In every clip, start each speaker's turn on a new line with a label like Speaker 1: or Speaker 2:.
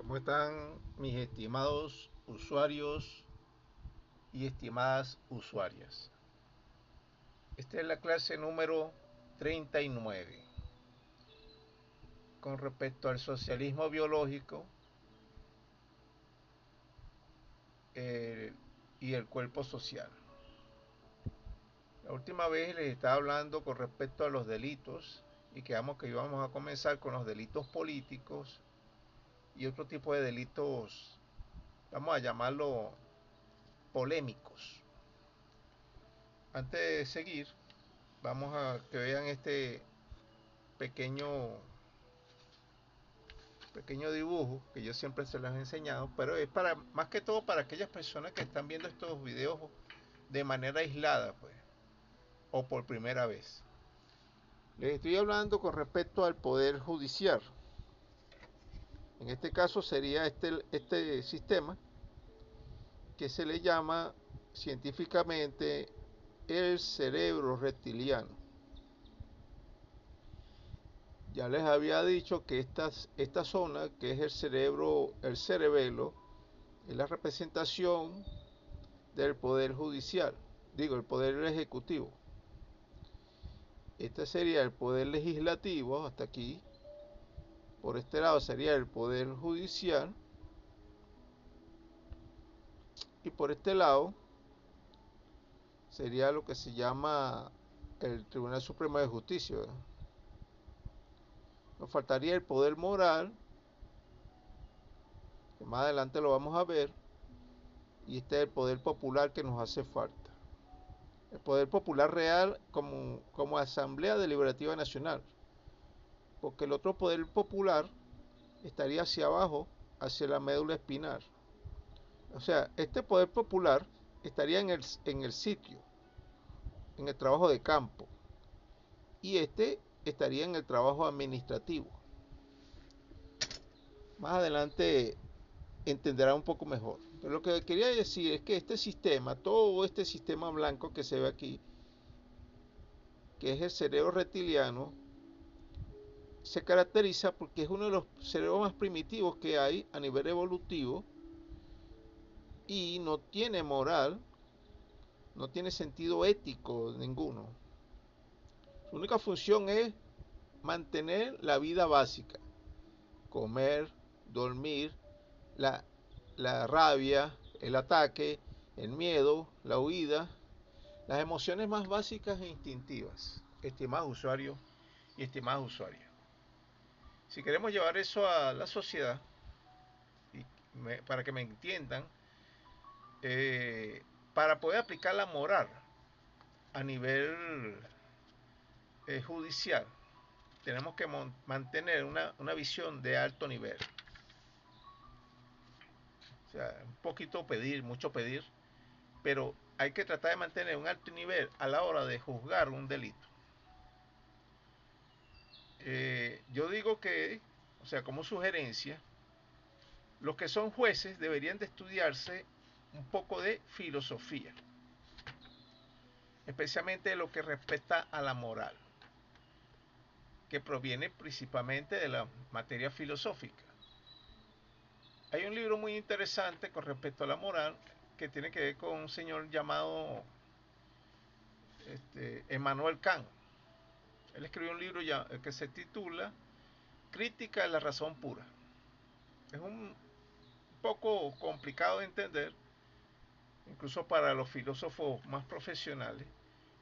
Speaker 1: ¿Cómo están mis estimados usuarios y estimadas usuarias? Esta es la clase número 39 con respecto al socialismo biológico eh, y el cuerpo social. La última vez les estaba hablando con respecto a los delitos y quedamos que íbamos a comenzar con los delitos políticos y otro tipo de delitos, vamos a llamarlo polémicos. Antes de seguir, vamos a que vean este pequeño pequeño dibujo que yo siempre se los he enseñado, pero es para más que todo para aquellas personas que están viendo estos videos de manera aislada, pues, o por primera vez. Les estoy hablando con respecto al poder judicial. En este caso sería este sistema que se le llama científicamente el cerebro reptiliano. Ya les había dicho que esta zona, que es el cerebro, el cerebelo, es la representación del poder judicial, digo, el poder ejecutivo. Este sería el poder legislativo, hasta aquí. Por este lado sería el poder judicial. Y por este lado sería lo que se llama el Tribunal Supremo de Justicia, ¿verdad? Nos faltaría el poder moral, que más adelante lo vamos a ver. Y este es el poder popular que nos hace falta. El poder popular real como Asamblea Deliberativa Nacional. Porque el otro poder popular estaría hacia abajo, hacia la médula espinal. O sea, este poder popular estaría en el sitio, en el trabajo de campo, y este estaría en el trabajo administrativo. Más adelante entenderá un poco mejor. Pero lo que quería decir es que este sistema, todo este sistema blanco que se ve aquí, que es el cerebro reptiliano, se caracteriza porque es uno de los cerebros más primitivos que hay a nivel evolutivo y no tiene moral, no tiene sentido ético ninguno. Su única función es mantener la vida básica: comer, dormir, la, la rabia, el ataque, el miedo, la huida, las emociones más básicas e instintivas, estimados usuarios y estimadas usuarias. Si queremos llevar eso a la sociedad, para que me entiendan, para poder aplicar la moral a nivel judicial, tenemos que mantener una visión de alto nivel. O sea, un poquito pedir, mucho pedir, pero hay que tratar de mantener un alto nivel a la hora de juzgar un delito. Yo digo que, o sea, como sugerencia, los que son jueces deberían de estudiarse un poco de filosofía, especialmente lo que respecta a la moral, que proviene principalmente de la materia filosófica. Hay un libro muy interesante con respecto a la moral que tiene que ver con un señor llamado Emmanuel Kant. Él escribió un libro que se titula Crítica de la razón pura. Es un poco complicado de entender, incluso para los filósofos más profesionales,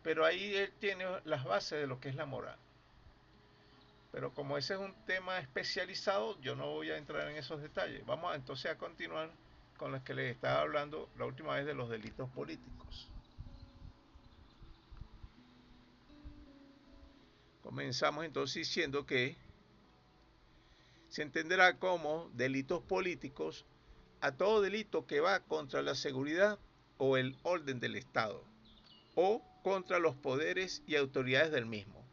Speaker 1: pero ahí él tiene las bases de lo que es la moral. Pero como ese es un tema especializado, yo no voy a entrar en esos detalles. Vamos entonces a continuar con los que les estaba hablando la última vez de los delitos políticos. Comenzamos entonces diciendo que se entenderá como delitos políticos a todo delito que va contra la seguridad o el orden del Estado, o contra los poderes y autoridades del mismo,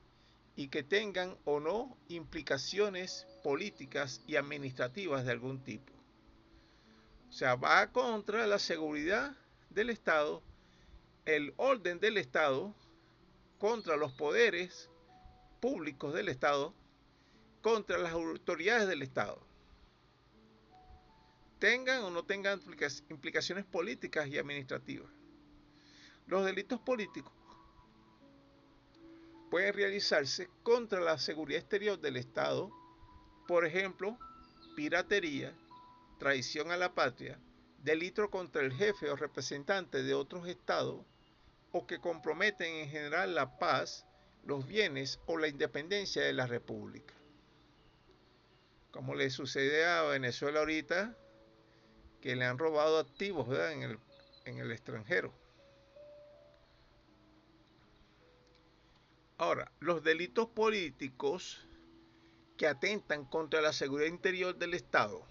Speaker 1: y que tengan o no implicaciones políticas y administrativas de algún tipo. O sea, va contra la seguridad del Estado, el orden del Estado, contra los poderes públicos del Estado, contra las autoridades del Estado. tengan o no tengan implicaciones políticas y administrativas. Los delitos políticos pueden realizarse contra la seguridad exterior del Estado, por ejemplo, piratería, traición a la patria, delito contra el jefe o representante de otros estados o que comprometen en general la paz, los bienes o la independencia de la república. Como le sucede a Venezuela ahorita, que le han robado activos, ¿verdad?, en el extranjero. Ahora, los delitos políticos que atentan contra la seguridad interior del Estado.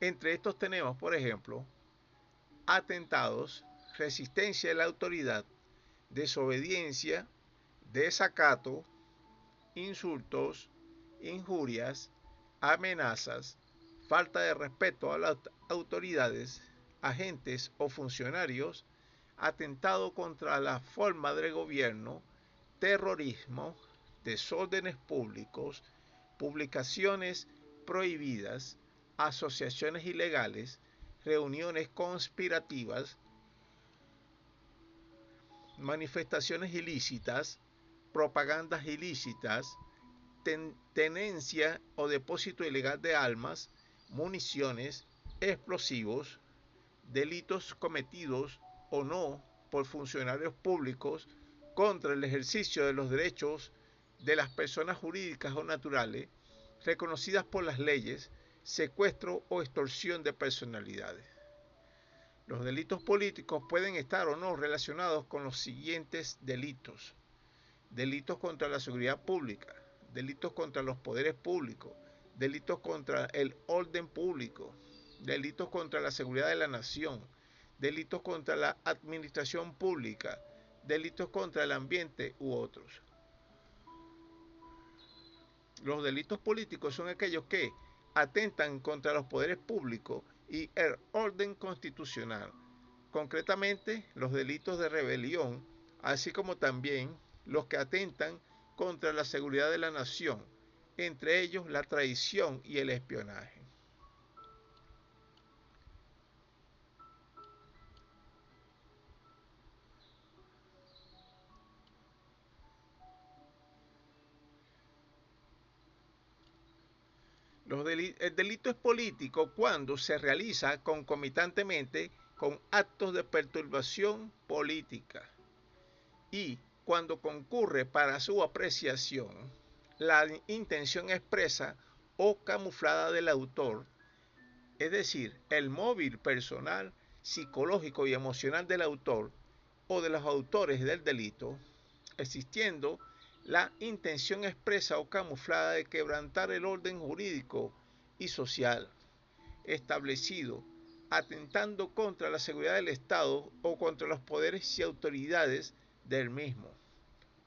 Speaker 1: Entre estos tenemos, por ejemplo, atentados, resistencia de la autoridad, desobediencia, desacato, insultos, injurias, amenazas, falta de respeto a las autoridades, agentes o funcionarios, atentado contra la forma de gobierno, terrorismo, desórdenes públicos, publicaciones prohibidas, asociaciones ilegales, reuniones conspirativas, manifestaciones ilícitas, propagandas ilícitas, tenencia o depósito ilegal de armas, municiones, explosivos, delitos cometidos o no por funcionarios públicos contra el ejercicio de los derechos de las personas jurídicas o naturales reconocidas por las leyes, secuestro o extorsión de personalidades. Los delitos políticos pueden estar o no relacionados con los siguientes delitos: delitos contra la seguridad pública, delitos contra los poderes públicos, delitos contra el orden público, delitos contra la seguridad de la nación, delitos contra la administración pública, delitos contra el ambiente u otros. Los delitos políticos son aquellos que atentan contra los poderes públicos y el orden constitucional, concretamente los delitos de rebelión, así como también los que atentan contra la seguridad de la nación, entre ellos la traición y el espionaje. El delito es político cuando se realiza concomitantemente con actos de perturbación política y cuando concurre para su apreciación la intención expresa o camuflada del autor, es decir, el móvil personal, psicológico y emocional del autor o de los autores del delito, existiendo la intención expresa o camuflada de quebrantar el orden jurídico y social establecido, atentando contra la seguridad del Estado o contra los poderes y autoridades del mismo,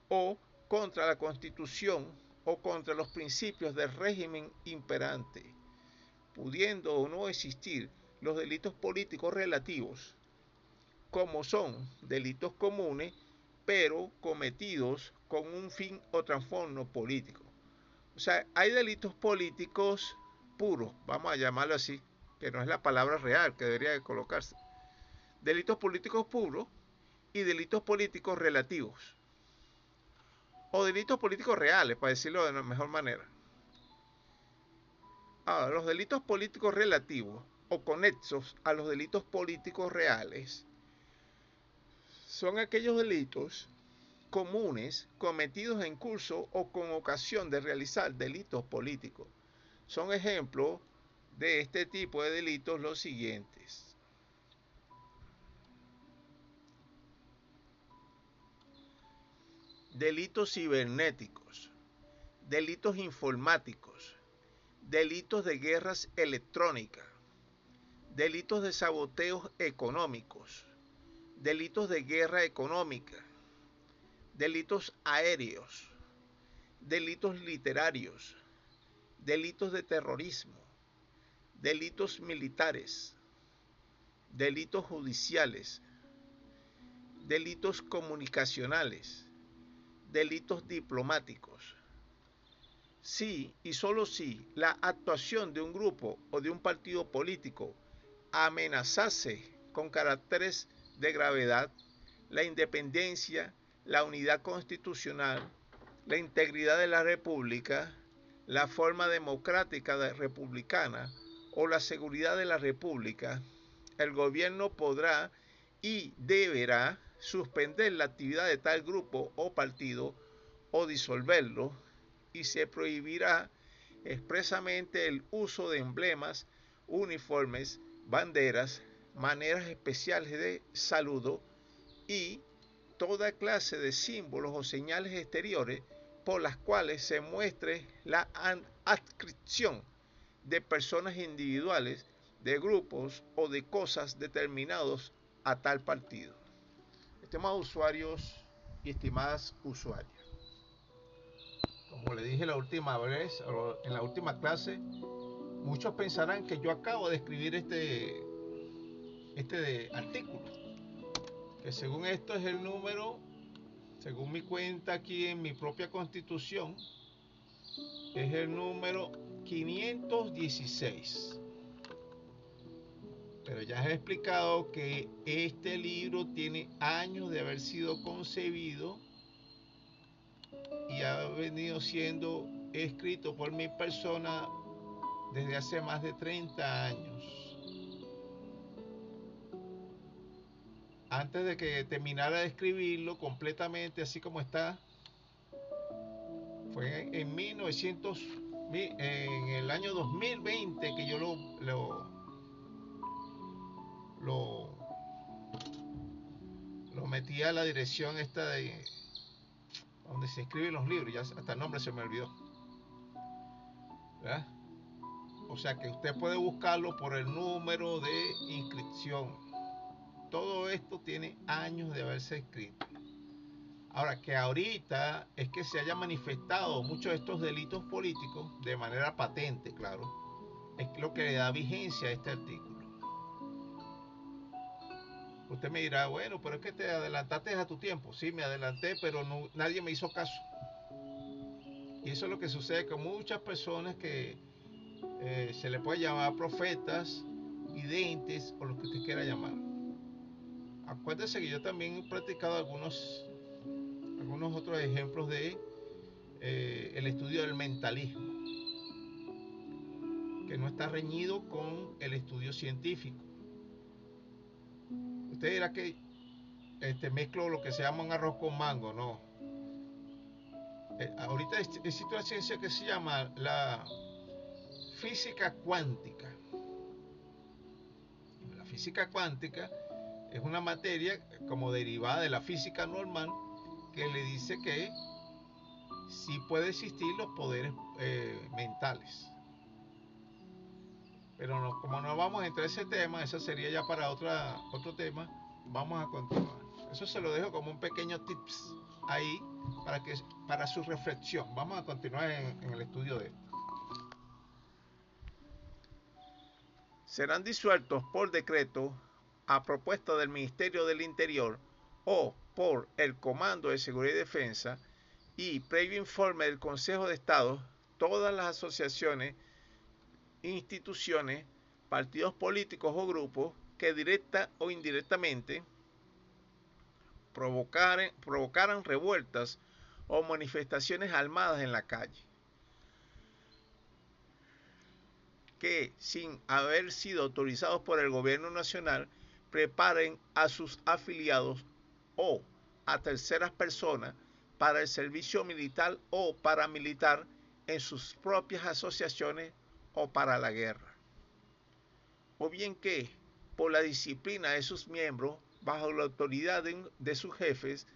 Speaker 1: o contra la Constitución o contra los principios del régimen imperante, pudiendo o no existir los delitos políticos relativos, como son delitos comunes, pero cometidos con un fin o trasfondo político. O sea, hay delitos políticos puros, vamos a llamarlo así, que no es la palabra real que debería de colocarse. Delitos políticos puros y delitos políticos relativos. O delitos políticos reales, para decirlo de la mejor manera. Ahora, los delitos políticos relativos o conexos a los delitos políticos reales son aquellos delitos comunes cometidos en curso o con ocasión de realizar delitos políticos. Son ejemplos de este tipo de delitos los siguientes: delitos cibernéticos, delitos informáticos, delitos de guerras electrónicas, delitos de saboteos económicos, delitos de guerra económica, delitos aéreos, delitos literarios, delitos de terrorismo, delitos militares, delitos judiciales, delitos comunicacionales, delitos diplomáticos, si y solo si la actuación de un grupo o de un partido político amenazase con caracteres de gravedad la independencia, la unidad constitucional, la integridad de la República, la forma democrática republicana o la seguridad de la República, el gobierno podrá y deberá suspender la actividad de tal grupo o partido o disolverlo, y se prohibirá expresamente el uso de emblemas, uniformes, banderas, maneras especiales de saludo y toda clase de símbolos o señales exteriores por las cuales se muestre la adscripción de personas individuales, de grupos o de cosas determinados a tal partido. Estimados usuarios y estimadas usuarias, como le dije la última vez, en la última clase, muchos pensarán que yo acabo de escribir este artículo, que según esto es el número, según mi cuenta aquí en mi propia constitución, es el número 516. Pero ya he explicado que este libro tiene años de haber sido concebido y ha venido siendo escrito por mi persona desde hace más de 30 años. Antes de que terminara de escribirlo completamente así como está, fue en 1900, en el año 2020 que yo lo metí a la dirección esta de donde se escriben los libros, ya hasta el nombre se me olvidó, ¿verdad? O sea que usted puede buscarlo por el número de inscripción. Todo esto tiene años de haberse escrito. Ahora, que ahorita es que se haya manifestado muchos de estos delitos políticos de manera patente, claro, es lo que le da vigencia a este artículo. Usted me dirá, bueno, pero es que te adelantaste a tu tiempo. Sí, me adelanté, pero no, nadie me hizo caso. Y eso es lo que sucede con muchas personas que se le puede llamar profetas, videntes o lo que usted quiera llamar. Acuérdese que yo también he practicado algunos otros ejemplos de el estudio del mentalismo, que no está reñido con el estudio científico. Usted dirá que mezclo lo que se llama un arroz con mango, no. Ahorita existe una ciencia que se llama la física cuántica. La física cuántica es una materia como derivada de la física normal que le dice que sí puede existir los poderes mentales. Pero no, como no vamos a entrar en ese tema, eso sería ya para otro tema, vamos a continuar. Eso se lo dejo como un pequeño tips ahí para su reflexión. Vamos a continuar en el estudio de esto. Serán disueltos por decreto a propuesta del Ministerio del Interior o por el Comando de Seguridad y Defensa y previo informe del Consejo de Estado todas las asociaciones, instituciones, partidos políticos o grupos que directa o indirectamente provocaran revueltas o manifestaciones armadas en la calle, que sin haber sido autorizados por el gobierno nacional preparen a sus afiliados o a terceras personas para el servicio militar o paramilitar en sus propias asociaciones o para la guerra. O bien que, por la disciplina de sus miembros, bajo la autoridad de sus jefes,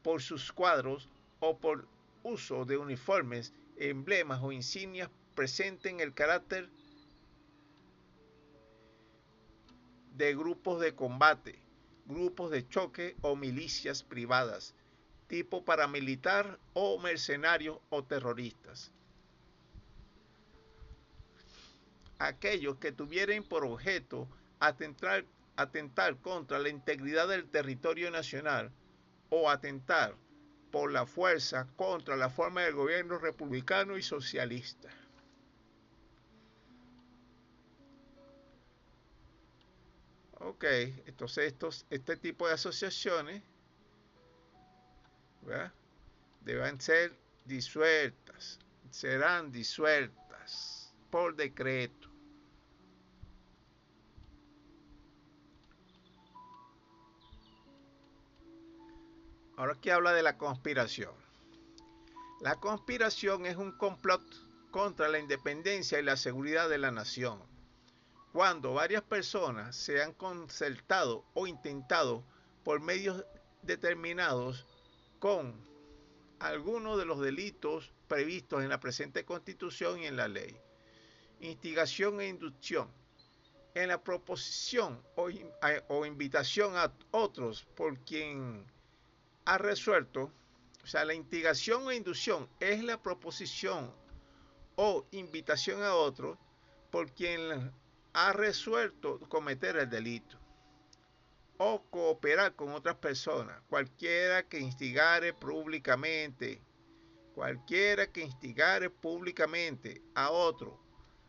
Speaker 1: por sus cuadros o por uso de uniformes, emblemas o insignias presenten el carácter de grupos de combate, grupos de choque o milicias privadas, tipo paramilitar o mercenarios o terroristas. Aquellos que tuvieran por objeto atentar contra la integridad del territorio nacional o atentar por la fuerza contra la forma de gobierno republicano y socialista. Ok, entonces este tipo de asociaciones, ¿verdad?, deben ser disueltas, serán disueltas por decreto. Ahora aquí habla de la conspiración. La conspiración es un complot contra la independencia y la seguridad de la nación. Cuando varias personas se han concertado o intentado por medios determinados con algunos de los delitos previstos en la presente Constitución y en la ley. Instigación e inducción. En la proposición o invitación a otros por quien ha resuelto, o sea, la instigación o inducción es la proposición o invitación a otro por quien ha resuelto cometer el delito o cooperar con otras personas, cualquiera que instigare públicamente a otro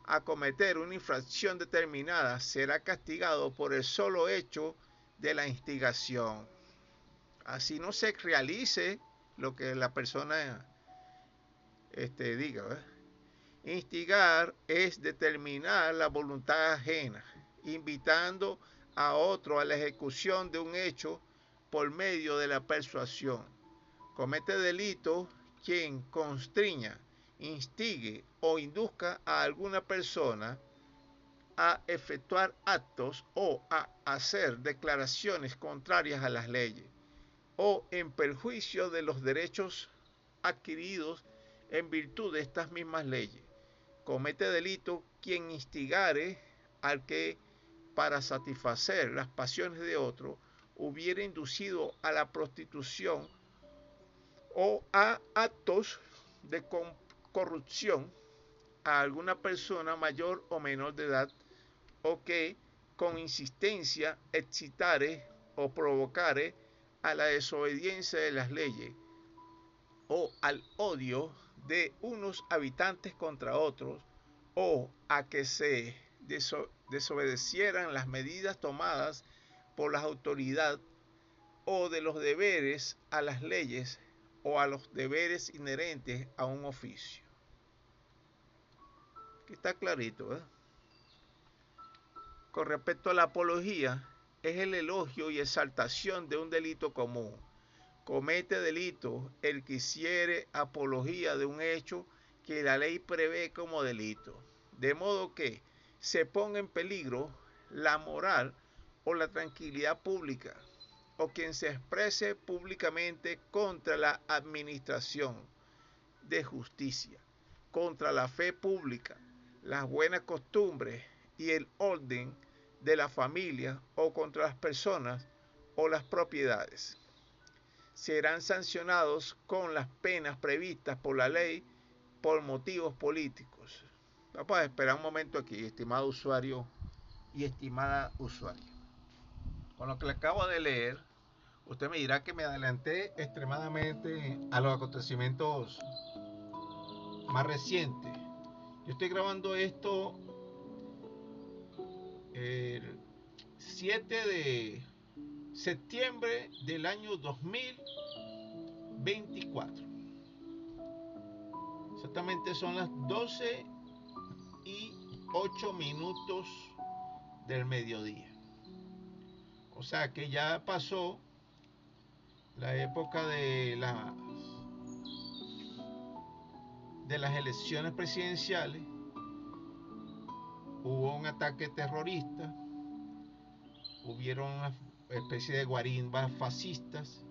Speaker 1: a cometer una infracción determinada será castigado por el solo hecho de la instigación. Así no se realice lo que la persona diga, ¿verdad? Instigar es determinar la voluntad ajena, invitando a otro a la ejecución de un hecho por medio de la persuasión. Comete delito quien constriña, instigue o induzca a alguna persona a efectuar actos o a hacer declaraciones contrarias a las leyes o en perjuicio de los derechos adquiridos en virtud de estas mismas leyes. Comete delito quien instigare al que, para satisfacer las pasiones de otro, hubiera inducido a la prostitución o a actos de corrupción a alguna persona mayor o menor de edad, o que con insistencia excitare o provocare a la desobediencia de las leyes o al odio de unos habitantes contra otros, o a que se desobedecieran las medidas tomadas por las autoridades, o de los deberes a las leyes o a los deberes inherentes a un oficio. Aquí está clarito, ¿eh? Con respecto a la apología, es el elogio y exaltación de un delito común. Comete delito el que hiciere apología de un hecho que la ley prevé como delito, de modo que se ponga en peligro la moral o la tranquilidad pública, o quien se exprese públicamente contra la administración de justicia, contra la fe pública, las buenas costumbres y el orden de la familia o contra las personas o las propiedades. Serán sancionados con las penas previstas por la ley por motivos políticos. Vamos a esperar un momento aquí, estimado usuario y estimada usuaria. Con lo que le acabo de leer, usted me dirá que me adelanté extremadamente a los acontecimientos más recientes. Yo estoy grabando esto el 7 de septiembre del año 2024. Exactamente son las 12:08 del mediodía. O sea que ya pasó la época de las elecciones presidenciales. Hubo un ataque terrorista, hubieron una especie de guarimbas fascistas,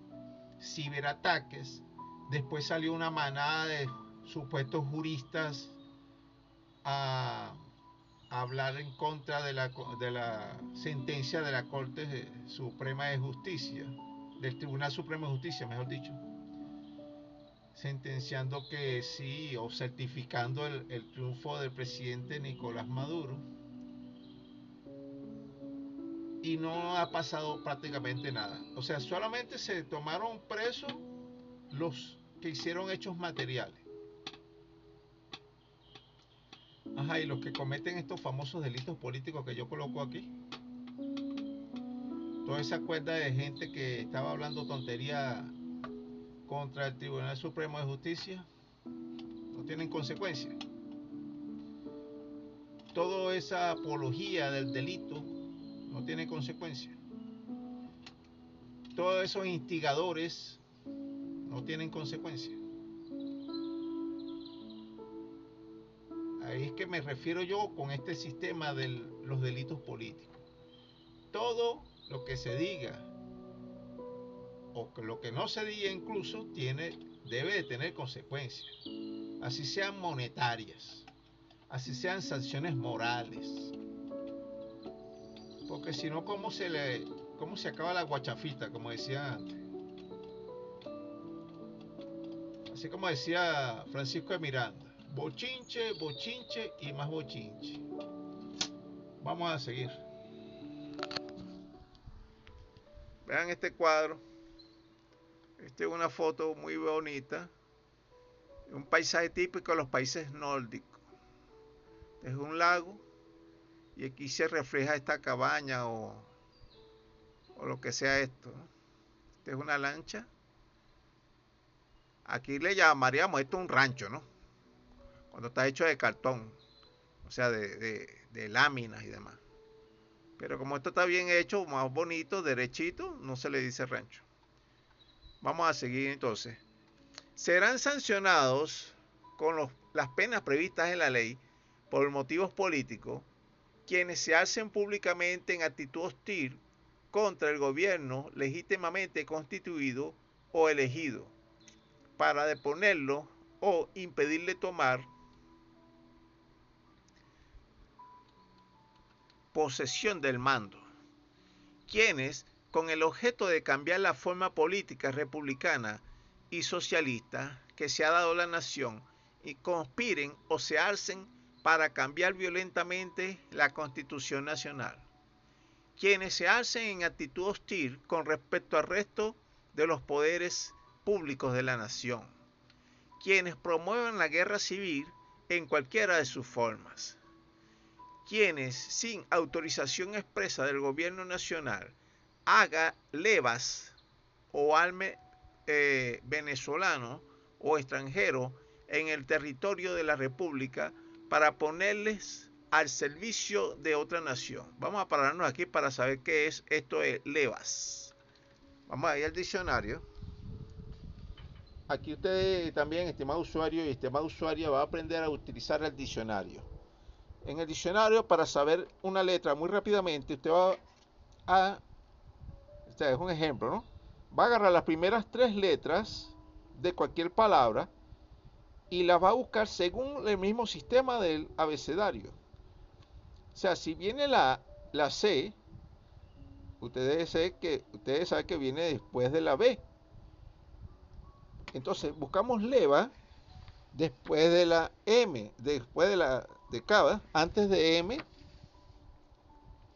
Speaker 1: ciberataques, después salió una manada de supuestos juristas a hablar en contra de la sentencia de la Corte Suprema de Justicia, del Tribunal Supremo de Justicia, mejor dicho, sentenciando que sí, o certificando el triunfo del presidente Nicolás Maduro. Y no ha pasado prácticamente nada. O sea, solamente se tomaron presos los que hicieron hechos materiales. Ajá, y los que cometen estos famosos delitos políticos que yo coloco aquí. Toda esa cuerda de gente que estaba hablando tontería contra el Tribunal Supremo de Justicia no tienen consecuencias. Toda esa apología del delito no tiene consecuencias. Todos esos instigadores no tienen consecuencias. Ahí es que me refiero yo con este sistema de los delitos políticos. Todo lo que se diga o que lo que no se diga incluso debe de tener consecuencias, así sean monetarias, así sean sanciones morales, porque si no, ¿cómo se acaba la guachafita, como decía antes? Así como decía Francisco de Miranda, bochinche, bochinche y más bochinche. Vamos a seguir. Vean este cuadro. Esta es una foto muy bonita. Un paisaje típico de los países nórdicos. Es un lago y aquí se refleja esta cabaña o lo que sea esto, ¿no? Esta es una lancha. Aquí le llamaríamos esto un rancho, ¿no? Cuando está hecho de cartón, o sea, de láminas y demás. Pero como esto está bien hecho, más bonito, derechito, no se le dice rancho. Vamos a seguir entonces. Serán sancionados con las penas previstas en la ley por motivos políticos quienes se alcen públicamente en actitud hostil contra el gobierno legítimamente constituido o elegido para deponerlo o impedirle tomar posesión del mando, quienes, con el objeto de cambiar la forma política republicana y socialista que se ha dado la nación, y conspiren o se alcen para cambiar violentamente la Constitución Nacional, quienes se alcen en actitud hostil con respecto al resto de los poderes públicos de la nación, quienes promuevan la guerra civil en cualquiera de sus formas, quienes sin autorización expresa del gobierno nacional haga levas o arme venezolano o extranjero en el territorio de la República para ponerles al servicio de otra nación. Vamos a pararnos aquí para saber qué es esto de levas. Vamos a ir al diccionario. Aquí usted también, estimado usuario y estimada usuaria, va a aprender a utilizar el diccionario. En el diccionario, para saber una letra muy rápidamente, usted va a, es un ejemplo, ¿no? Va a agarrar las primeras 3 letras de cualquier palabra y las va a buscar según el mismo sistema del abecedario. O sea, si viene la C, ustedes saben que viene después de la B. Entonces buscamos leva después de la M, después de K, antes de M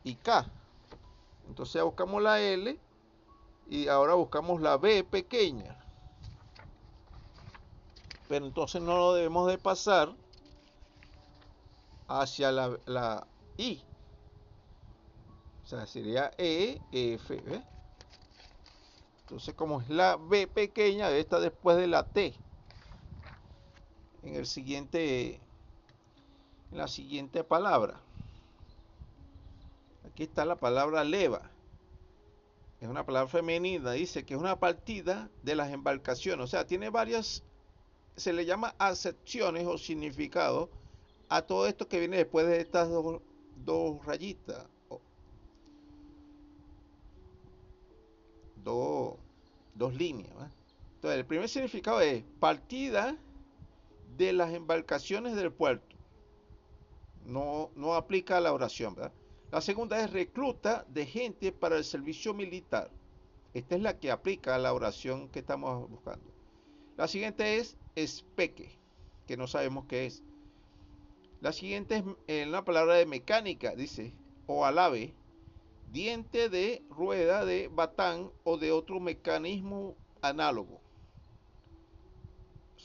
Speaker 1: y K. Entonces ya buscamos la L y ahora buscamos la B pequeña. Pero entonces no lo debemos de pasar hacia la I. O sea, sería E, F, ¿ves? Entonces, como es la B pequeña, debe estar después de la T. En la siguiente palabra. Aquí está la palabra leva. Es una palabra femenina, dice que es una partida de las embarcaciones. O sea, tiene varias, se le llama acepciones o significados a todo esto que viene después de estas dos rayitas. Dos líneas, ¿verdad? Entonces, el primer significado es partida de las embarcaciones del puerto. No aplica a la oración, ¿verdad? La segunda es recluta de gente para el servicio militar. Esta es la que aplica a la oración que estamos buscando. La siguiente es espeque, que no sabemos qué es. La siguiente es en la palabra de mecánica, dice, o alave, diente de rueda de batán o de otro mecanismo análogo.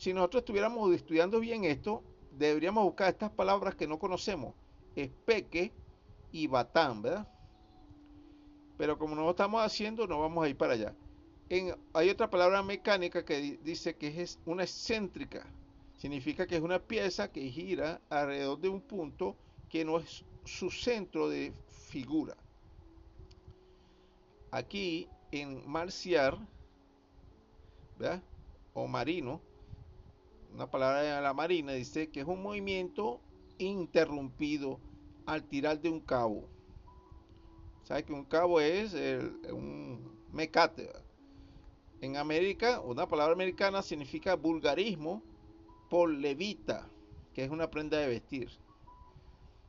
Speaker 1: si nosotros estuviéramos estudiando bien esto, deberíamos buscar estas palabras que no conocemos, espeque y batán, ¿verdad? Pero como no lo estamos haciendo, no vamos a ir para allá. Hay otra palabra mecánica que dice que es una excéntrica. Significa que es una pieza que gira alrededor de un punto que no es su centro de figura. Aquí en marciar, ¿verdad? O marino, una palabra de la marina, dice que es un movimiento interrumpido al tirar de un cabo. ¿Sabes que un cabo es un mecate? ¿Verdad? En América, una palabra americana significa vulgarismo por levita, que es una prenda de vestir.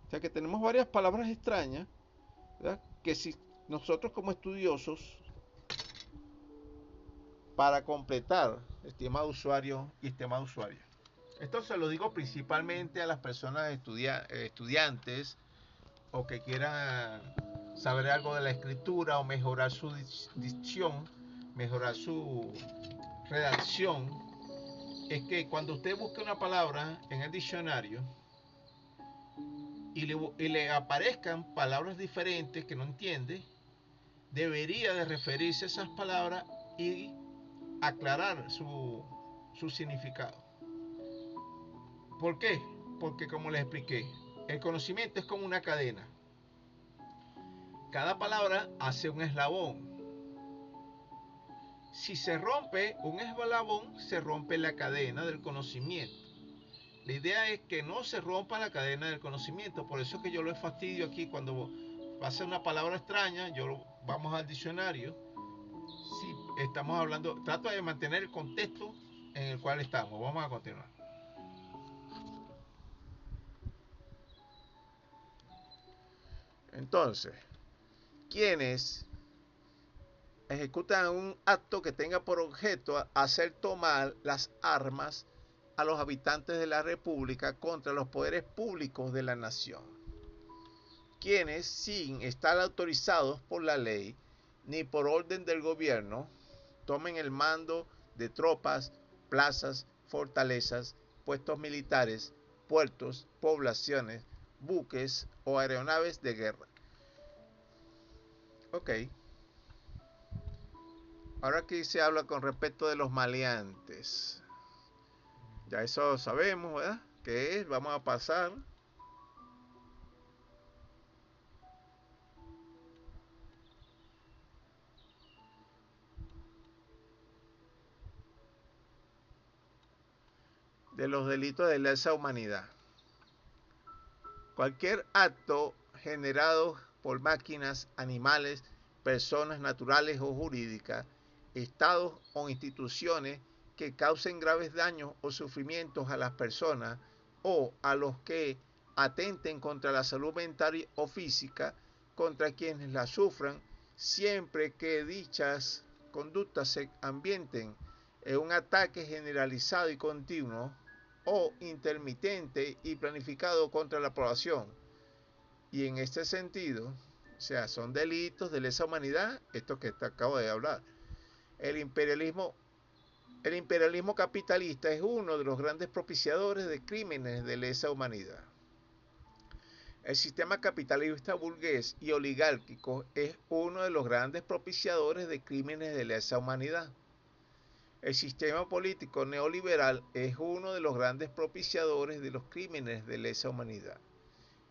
Speaker 1: O sea que tenemos varias palabras extrañas, ¿verdad? Que si nosotros como estudiosos, para completar, estimado usuario y estimado usuario, esto se lo digo principalmente a las personas estudiantes o que quieran saber algo de la escritura o mejorar su dicción, mejorar su redacción, es que cuando usted busque una palabra en el diccionario y le aparezcan palabras diferentes que no entiende, debería de referirse a esas palabras y aclarar su significado. ¿Por qué? Porque como les expliqué, el conocimiento es como una cadena. Cada palabra hace un eslabón. Si se rompe un eslabón, se rompe la cadena del conocimiento. La idea es que no se rompa la cadena del conocimiento. Por eso es que yo lo fastidio aquí cuando pasa una palabra extraña, vamos al diccionario. Si estamos hablando, trato de mantener el contexto en el cual estamos. Vamos a continuar. Entonces, quienes ejecutan un acto que tenga por objeto hacer tomar las armas a los habitantes de la República contra los poderes públicos de la nación, quienes, sin estar autorizados por la ley ni por orden del gobierno, tomen el mando de tropas, plazas, fortalezas, puestos militares, puertos, poblaciones, buques o aeronaves de guerra. Ok. Ahora aquí se habla con respecto de los maleantes. Ya eso sabemos, ¿verdad? ¿Qué es? Vamos a pasar. De los delitos de lesa humanidad. Cualquier acto generado por máquinas, animales, personas naturales o jurídicas, estados o instituciones que causen graves daños o sufrimientos a las personas o a los que atenten contra la salud mental o física contra quienes la sufran, siempre que dichas conductas se ambienten en un ataque generalizado y continuo o intermitente y planificado contra la población. Y en este sentido, o sea, son delitos de lesa humanidad, esto que te acabo de hablar. El imperialismo capitalista es uno de los grandes propiciadores de crímenes de lesa humanidad. El sistema capitalista burgués y oligárquico es uno de los grandes propiciadores de crímenes de lesa humanidad. El sistema político neoliberal es uno de los grandes propiciadores de los crímenes de lesa humanidad.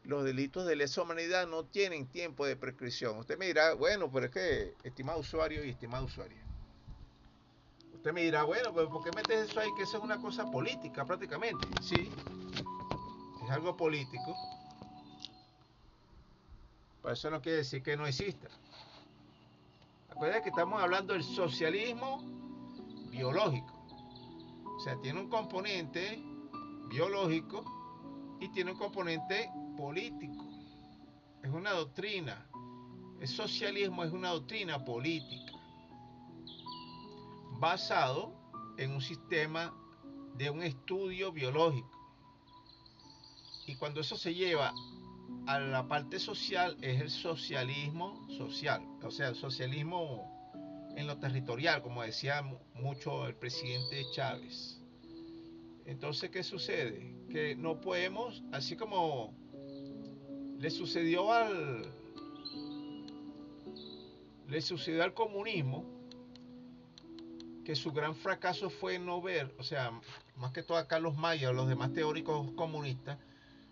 Speaker 1: Los delitos de lesa humanidad no tienen tiempo de prescripción. Usted me dirá, bueno, pero es que, estimado usuario y estimada usuaria, usted me dirá, bueno, pero ¿por qué metes eso ahí? Que eso es una cosa política prácticamente. Sí, es algo político. Pero eso no quiere decir que no exista. Acuérdense que estamos hablando del socialismo biológico. O sea, tiene un componente biológico y tiene un componente político. Es una doctrina. El socialismo es una doctrina política basado en un sistema de un estudio biológico. Y cuando eso se lleva a la parte social, es el socialismo social. O sea, el socialismo en lo territorial, como decía mucho el presidente Chávez. Entonces, ¿qué sucede? Que no podemos, así como le sucedió al, le sucedió al comunismo, que su gran fracaso fue no ver, o sea, más que todo a Carlos Maya o los demás teóricos comunistas,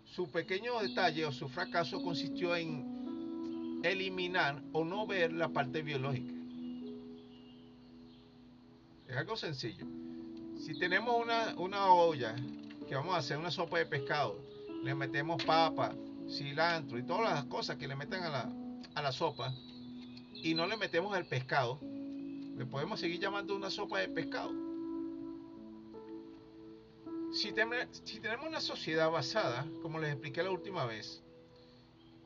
Speaker 1: su pequeño detalle o su fracaso consistió en eliminar o no ver la parte biológica. Es algo sencillo. Si tenemos una olla que vamos a hacer una sopa de pescado, le metemos papa, cilantro y todas las cosas que le meten a la sopa y no le metemos el pescado, le podemos seguir llamando una sopa de pescado. Si tenemos una sociedad basada, como les expliqué la última vez,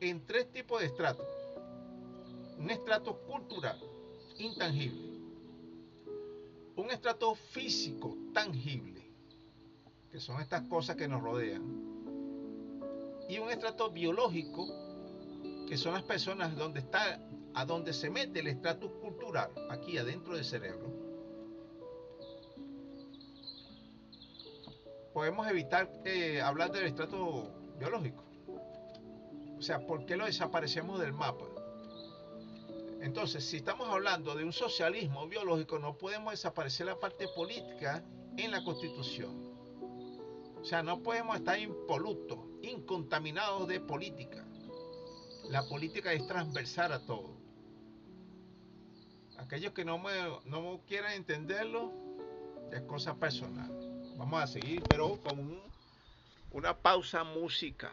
Speaker 1: en tres tipos de estratos. Un estrato cultural, intangible. Un estrato físico, tangible, que son estas cosas que nos rodean. Y un estrato biológico, que son las personas donde está, a donde se mete el estrato cultural, aquí adentro del cerebro. Podemos evitar hablar del estrato biológico. O sea, ¿por qué lo desaparecemos del mapa? Entonces, si estamos hablando de un socialismo biológico, no podemos desaparecer la parte política en la Constitución. O sea, no podemos estar impolutos, incontaminados de política. La política es transversal a todo. Aquellos que no quieran entenderlo, es cosa personal. Vamos a seguir, pero con una pausa musical.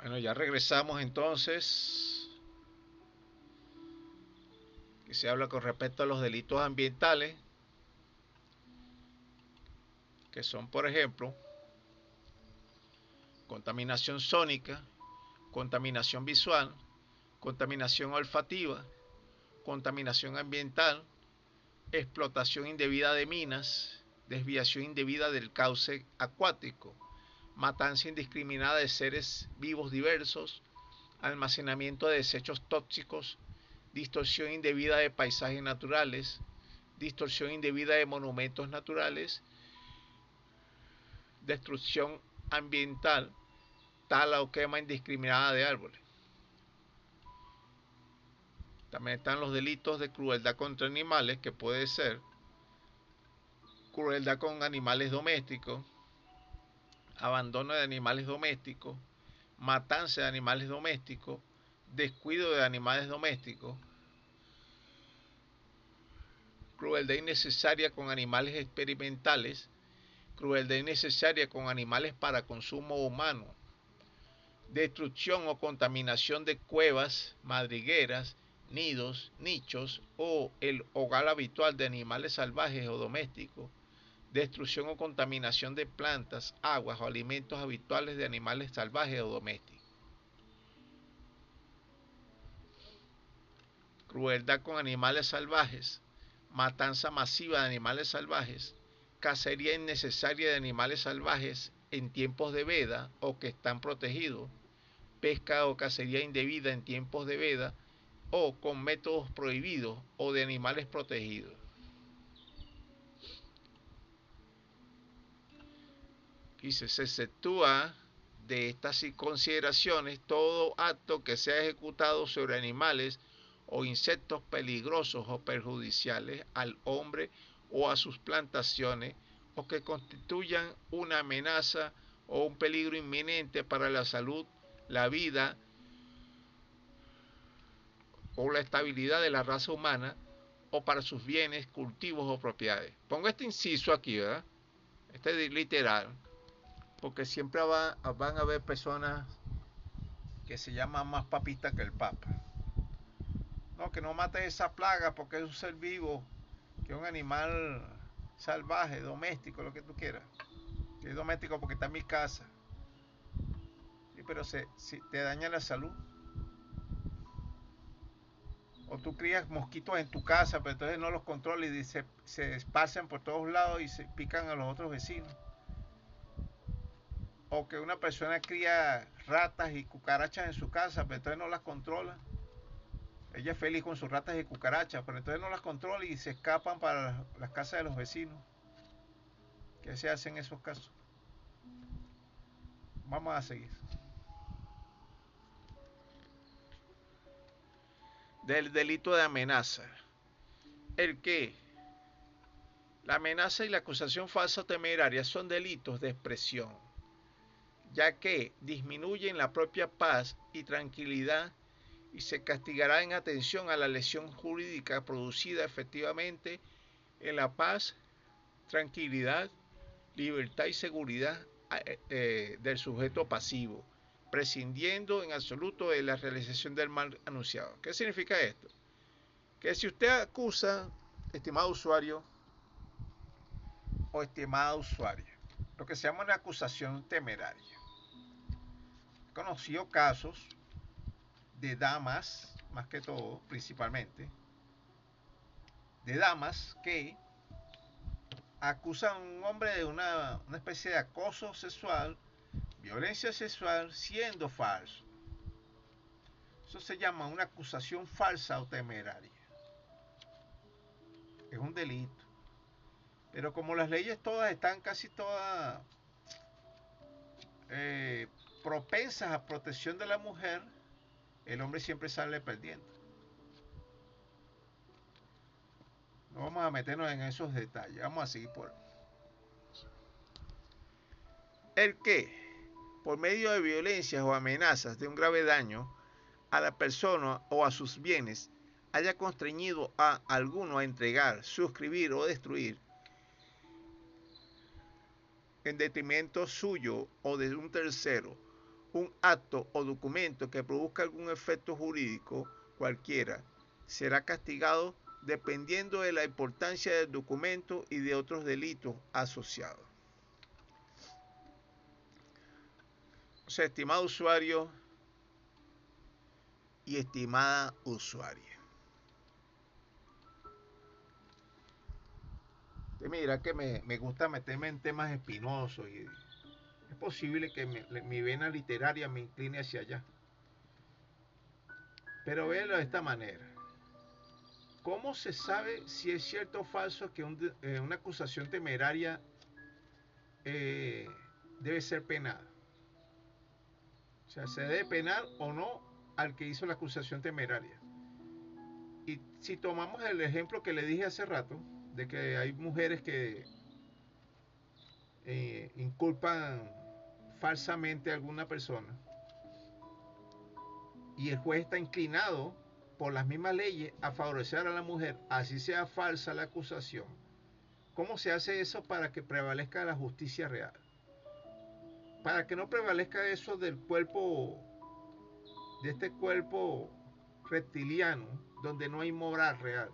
Speaker 1: Bueno, ya regresamos entonces, que se habla con respecto a los delitos ambientales, que son, por ejemplo, contaminación sónica, contaminación visual, contaminación olfativa, contaminación ambiental, explotación indebida de minas, desviación indebida del cauce acuático, matanza indiscriminada de seres vivos diversos, almacenamiento de desechos tóxicos, distorsión indebida de paisajes naturales, distorsión indebida de monumentos naturales, destrucción ambiental, tala o quema indiscriminada de árboles. También están los delitos de crueldad contra animales, que puede ser crueldad con animales domésticos, abandono de animales domésticos, matanza de animales domésticos, descuido de animales domésticos, crueldad innecesaria con animales experimentales, crueldad innecesaria con animales para consumo humano, destrucción o contaminación de cuevas, madrigueras, nidos, nichos o el hogar habitual de animales salvajes o domésticos, destrucción o contaminación de plantas, aguas o alimentos habituales de animales salvajes o domésticos, crueldad con animales salvajes, matanza masiva de animales salvajes, cacería innecesaria de animales salvajes en tiempos de veda o que están protegidos, pesca o cacería indebida en tiempos de veda o con métodos prohibidos o de animales protegidos. Dice, se exceptúa de estas consideraciones todo acto que sea ejecutado sobre animales o insectos peligrosos o perjudiciales al hombre o a sus plantaciones, o que constituyan una amenaza o un peligro inminente para la salud, la vida o la estabilidad de la raza humana, o para sus bienes, cultivos o propiedades. Pongo este inciso aquí, ¿verdad? Este es literal, porque siempre van a haber personas que se llaman más papistas que el Papa. No, que no mates esa plaga porque es un ser vivo, que es un animal salvaje, doméstico, lo que tú quieras. Que es doméstico porque está en mi casa. Sí, pero si te daña la salud. O tú crías mosquitos en tu casa, pero entonces no los controlas y se esparcen por todos lados y se pican a los otros vecinos. O que una persona cría ratas y cucarachas en su casa, pero entonces no las controla. Ella es feliz con sus ratas y cucarachas, pero entonces no las controla y se escapan para las casas de los vecinos. ¿Qué se hace en esos casos? Vamos a seguir. Del delito de amenaza. El que la amenaza y la acusación falsa o temeraria son delitos de expresión, ya que disminuyen la propia paz y tranquilidad y se castigará en atención a la lesión jurídica producida efectivamente en la paz, tranquilidad, libertad y seguridad del sujeto pasivo, prescindiendo en absoluto de la realización del mal anunciado. ¿Qué significa esto? Que si usted acusa, estimado usuario o estimada usuaria, lo que se llama una acusación temeraria. He conocido casos de damas, más que todo, principalmente, de damas que acusan a un hombre de una especie de acoso sexual, violencia sexual, siendo falso. Eso se llama una acusación falsa o temeraria. Es un delito. Pero como las leyes todas están casi todas propensas a protección de la mujer, el hombre siempre sale perdiendo. No vamos a meternos en esos detalles. Vamos a seguir por el que, por medio de violencias o amenazas de un grave daño a la persona o a sus bienes, haya constreñido a alguno a entregar, suscribir o destruir, en detrimento suyo o de un tercero, un acto o documento que produzca algún efecto jurídico cualquiera, será castigado dependiendo de la importancia del documento y de otros delitos asociados. O sea, estimado usuario y estimada usuaria, mira que me gusta meterme en temas espinosos y es posible que mi vena literaria me incline hacia allá. Pero véalo de esta manera. ¿Cómo se sabe si es cierto o falso que una acusación temeraria debe ser penada? O sea, ¿se debe penar o no al que hizo la acusación temeraria? Y si tomamos el ejemplo que le dije hace rato, de que hay mujeres que inculpan falsamente a alguna persona, y el juez está inclinado por las mismas leyes a favorecer a la mujer, así sea falsa la acusación. ¿Cómo se hace eso para que prevalezca la justicia real? Para que no prevalezca eso del cuerpo, de este cuerpo reptiliano, donde no hay moral real,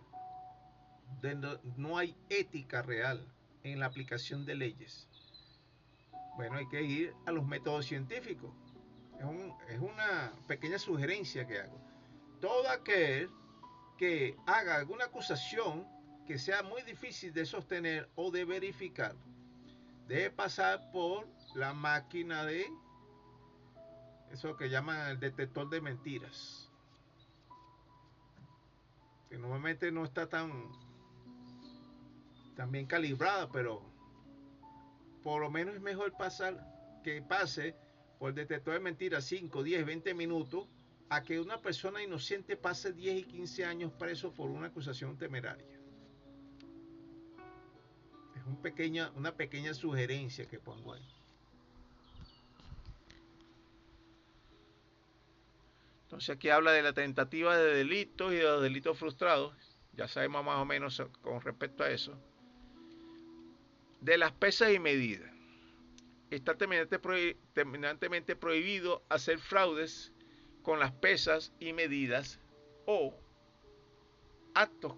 Speaker 1: donde no hay ética real en la aplicación de leyes. Bueno, hay que ir a los métodos científicos. Es una pequeña sugerencia que hago. Todo aquel que haga alguna acusación que sea muy difícil de sostener o de verificar, debe pasar por la máquina de eso que llaman el detector de mentiras. que normalmente no está tan bien calibrada, pero por lo menos es mejor que pase por el detector de mentiras 5, 10, 20 minutos a que una persona inocente pase 10 y 15 años preso por una acusación temeraria. Es una pequeña sugerencia que pongo ahí. Entonces aquí habla de la tentativa de delitos y de los delitos frustrados. Ya sabemos más o menos con respecto a eso. De las pesas y medidas. Está terminantemente prohibido hacer fraudes con las pesas y medidas o actos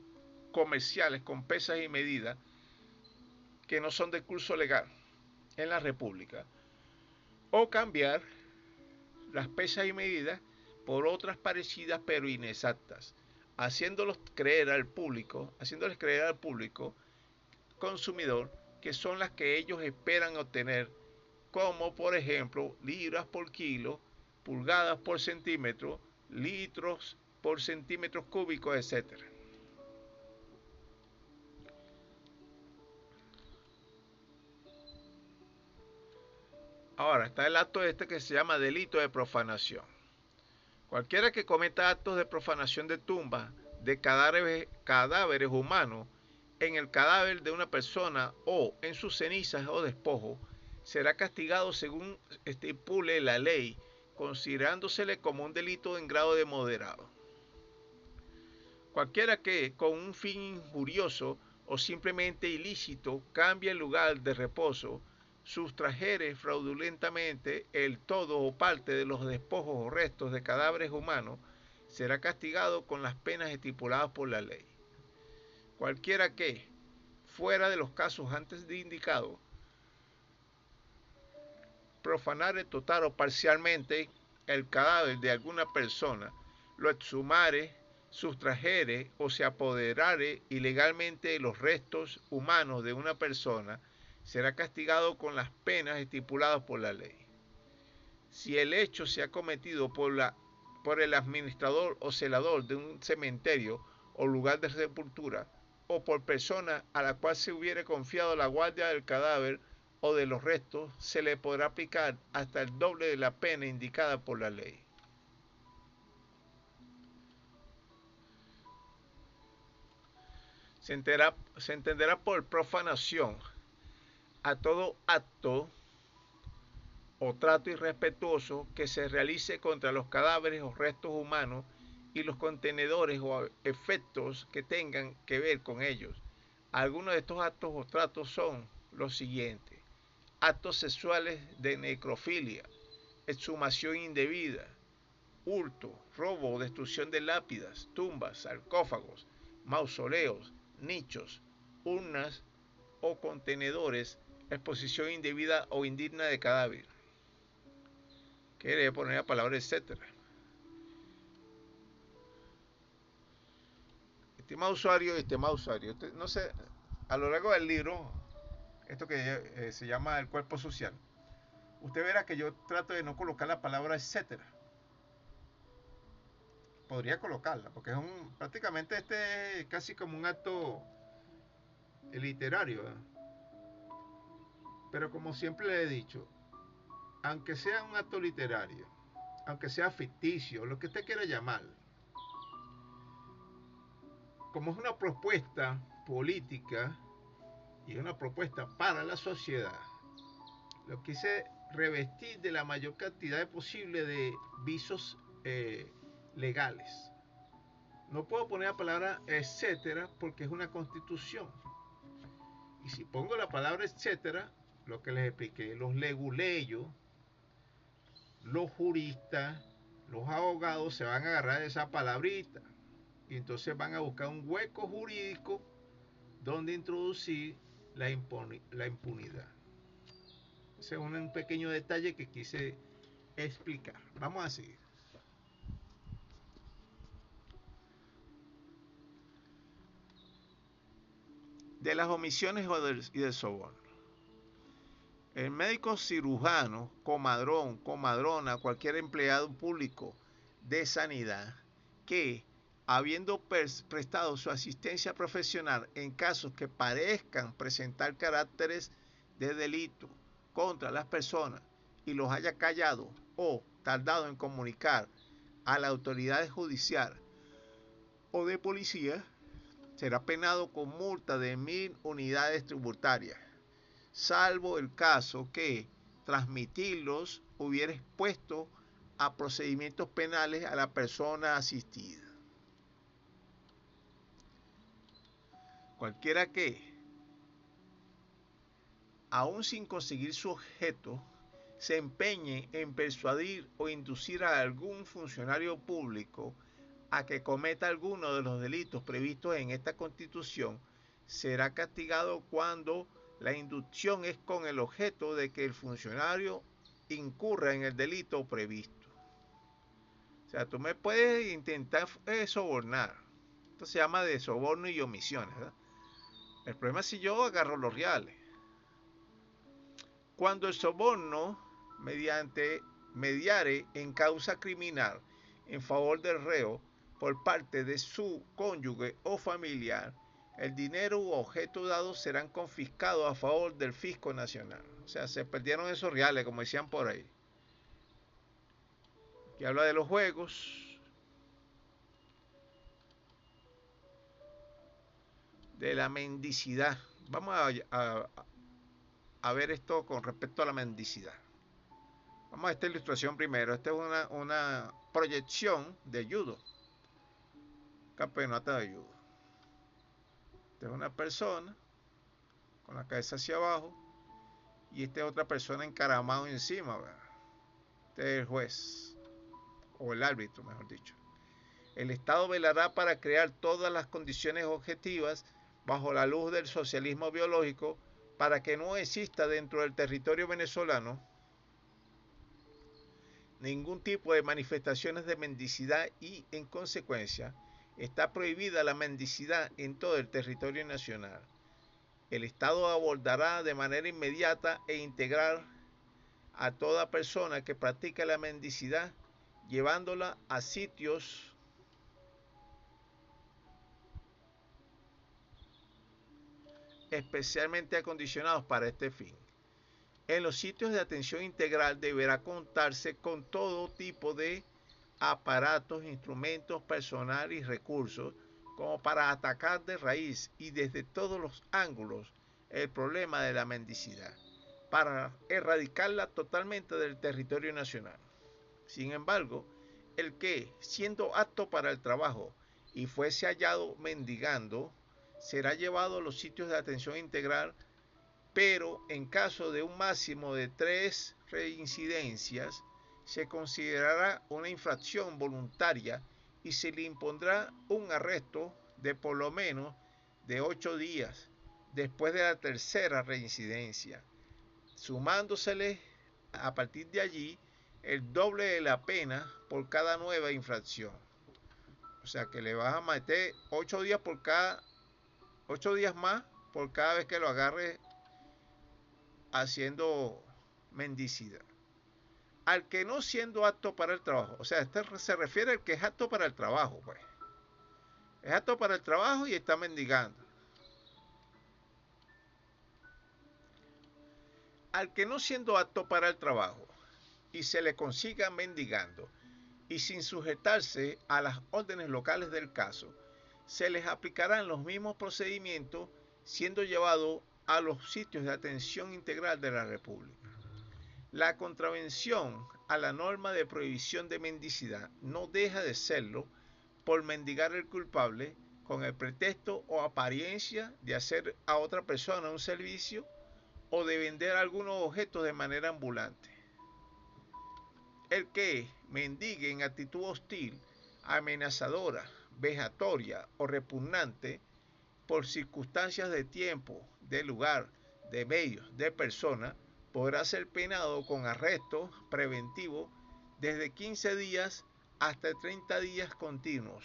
Speaker 1: comerciales con pesas y medidas que no son de curso legal en la República, o cambiar las pesas y medidas por otras parecidas pero inexactas, haciéndoles creer al público consumidor que son las que ellos esperan obtener, como por ejemplo libras por kilo, pulgadas por centímetro, litros por centímetros cúbicos, etc. Ahora está el acto que se llama delito de profanación. Cualquiera que cometa actos de profanación de tumbas, de cadáveres humanos, en el cadáver de una persona o en sus cenizas o despojos, será castigado según estipule la ley, considerándosele como un delito en grado de moderado. Cualquiera que, con un fin injurioso o simplemente ilícito, cambie el lugar de reposo, sustrajere fraudulentamente el todo o parte de los despojos o restos de cadáveres humanos, será castigado con las penas estipuladas por la ley. Cualquiera que, fuera de los casos antes indicados, profanare total o parcialmente el cadáver de alguna persona, lo exhumare, sustrajere o se apoderare ilegalmente de los restos humanos de una persona, será castigado con las penas estipuladas por la ley. Si el hecho se ha cometido por el administrador o celador de un cementerio o lugar de sepultura, o por persona a la cual se hubiere confiado la guardia del cadáver o de los restos, se le podrá aplicar hasta el doble de la pena indicada por la ley. Se entenderá por profanación a todo acto o trato irrespetuoso que se realice contra los cadáveres o restos humanos y los contenedores o efectos que tengan que ver con ellos. Algunos de estos actos o tratos son los siguientes: actos sexuales de necrofilia, exhumación indebida, hurto, robo o destrucción de lápidas, tumbas, sarcófagos, mausoleos, nichos, urnas o contenedores, exposición indebida o indigna de cadáver. Quiere poner la palabra etcétera. Estimado usuario, no sé, a lo largo del libro, esto que se llama el cuerpo social, usted verá que yo trato de no colocar la palabra etcétera. Podría colocarla, porque prácticamente este es casi como un acto literario, ¿eh? Pero como siempre le he dicho, aunque sea un acto literario, aunque sea ficticio, lo que usted quiera llamar, como es una propuesta política y una propuesta para la sociedad, lo quise revestir de la mayor cantidad posible de visos legales. No puedo poner la palabra etcétera porque es una constitución. Y si pongo la palabra etcétera, lo que les expliqué, los leguleyos, los juristas, los abogados se van a agarrar de esa palabrita y entonces van a buscar un hueco jurídico donde introducir la impunidad. Ese es un pequeño detalle que quise explicar. Vamos a seguir. De las omisiones y del soborno. El médico cirujano, comadrón, comadrona, cualquier empleado público de sanidad que habiendo prestado su asistencia profesional en casos que parezcan presentar caracteres de delito contra las personas y los haya callado o tardado en comunicar a la autoridad judicial o de policía, será penado con multa de 1.000 unidades tributarias, salvo el caso que transmitirlos hubiera expuesto a procedimientos penales a la persona asistida. Cualquiera que, aún sin conseguir su objeto, se empeñe en persuadir o inducir a algún funcionario público a que cometa alguno de los delitos previstos en esta Constitución, será castigado cuando la inducción es con el objeto de que el funcionario incurra en el delito previsto. O sea, tú me puedes intentar sobornar. Esto se llama de soborno y omisiones, ¿verdad? El problema es si yo agarro los reales. Cuando el soborno, mediante mediare en causa criminal en favor del reo por parte de su cónyuge o familiar, el dinero u objeto dado serán confiscados a favor del fisco nacional. O sea, se perdieron esos reales, como decían por ahí. Aquí habla de los juegos, de la mendicidad. Vamos a ver esto con respecto a la mendicidad. Vamos a esta ilustración primero. Esta es una proyección de judo. Campeonato de judo. Esta es una persona con la cabeza hacia abajo y esta es otra persona encaramado encima, ¿verdad? Este es el juez o el árbitro, mejor dicho. El Estado velará para crear todas las condiciones objetivas bajo la luz del socialismo biológico para que no exista dentro del territorio venezolano ningún tipo de manifestaciones de mendicidad y, en consecuencia, está prohibida la mendicidad en todo el territorio nacional. El Estado abordará de manera inmediata e integral a toda persona que practica la mendicidad, llevándola a sitios especialmente acondicionados para este fin. En los sitios de atención integral deberá contarse con todo tipo de aparatos, instrumentos, personal y recursos como para atacar de raíz y desde todos los ángulos el problema de la mendicidad, para erradicarla totalmente del territorio nacional. Sin embargo, el que, siendo apto para el trabajo y fuese hallado mendigando, será llevado a los sitios de atención integral, pero en caso de un máximo de 3 reincidencias, se considerará una infracción voluntaria y se le impondrá un arresto de por lo menos de 8 días después de la tercera reincidencia, sumándosele a partir de allí el doble de la pena por cada nueva infracción. O sea que le vas a meter 8 días por cada 8 días más por cada vez que lo agarre haciendo mendicidad. Al que no siendo apto para el trabajo, o sea, este se refiere al que es apto para el trabajo, pues. Es apto para el trabajo y está mendigando. Al que no siendo apto para el trabajo y se le consiga mendigando y sin sujetarse a las órdenes locales del caso, se les aplicarán los mismos procedimientos siendo llevado a los sitios de atención integral de la República. La contravención a la norma de prohibición de mendicidad no deja de serlo por mendigar el culpable con el pretexto o apariencia de hacer a otra persona un servicio o de vender algunos objetos de manera ambulante. El que mendigue en actitud hostil, amenazadora, vejatoria o repugnante por circunstancias de tiempo, de lugar, de medios, de persona, podrá ser penado con arresto preventivo desde 15 días hasta 30 días continuos.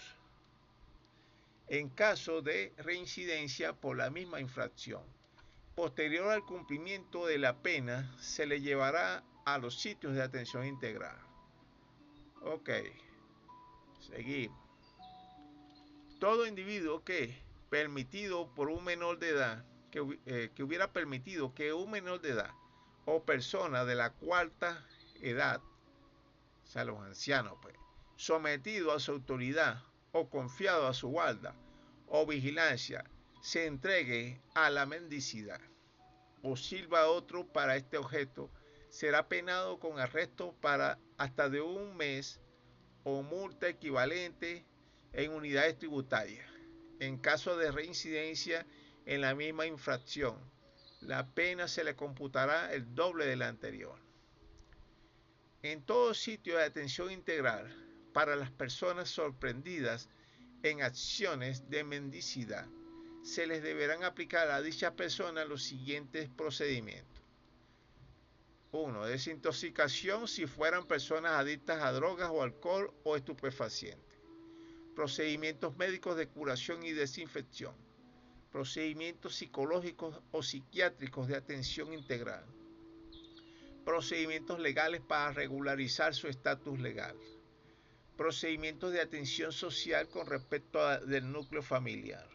Speaker 1: En caso de reincidencia por la misma infracción, posterior al cumplimiento de la pena, se le llevará a los sitios de atención integral. Ok, seguimos. todo individuo que permitido por un menor de edad, que hubiera permitido que un menor de edad o persona de la cuarta edad, o sea, los ancianos, pues, sometido a su autoridad o confiado a su guarda o vigilancia, se entregue a la mendicidad o sirva a otro para este objeto, será penado con arresto para hasta de un mes o multa equivalente en unidades tributarias. En caso de reincidencia en la misma infracción, la pena se le computará el doble de la anterior. En todo sitio de atención integral para las personas sorprendidas en acciones de mendicidad, se les deberán aplicar a dichas personas los siguientes procedimientos. 1. Desintoxicación si fueran personas adictas a drogas o alcohol o estupefacientes. Procedimientos médicos de curación y desinfección. Procedimientos psicológicos o psiquiátricos de atención integral. Procedimientos legales para regularizar su estatus legal. Procedimientos de atención social con respecto del núcleo familiar.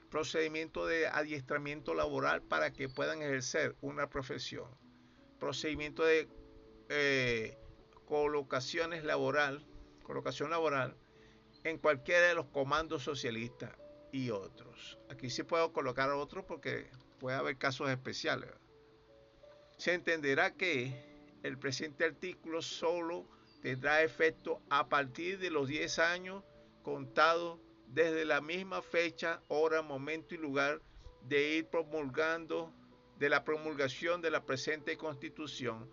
Speaker 1: Procedimiento de adiestramiento laboral para que puedan ejercer una profesión. Procedimiento de colocación laboral en cualquiera de los comandos socialistas y otros. Aquí sí puedo colocar otros porque puede haber casos especiales. Se entenderá que el presente artículo solo tendrá efecto a partir de los 10 años contados desde la misma fecha, hora, momento y lugar de la promulgación de la presente Constitución.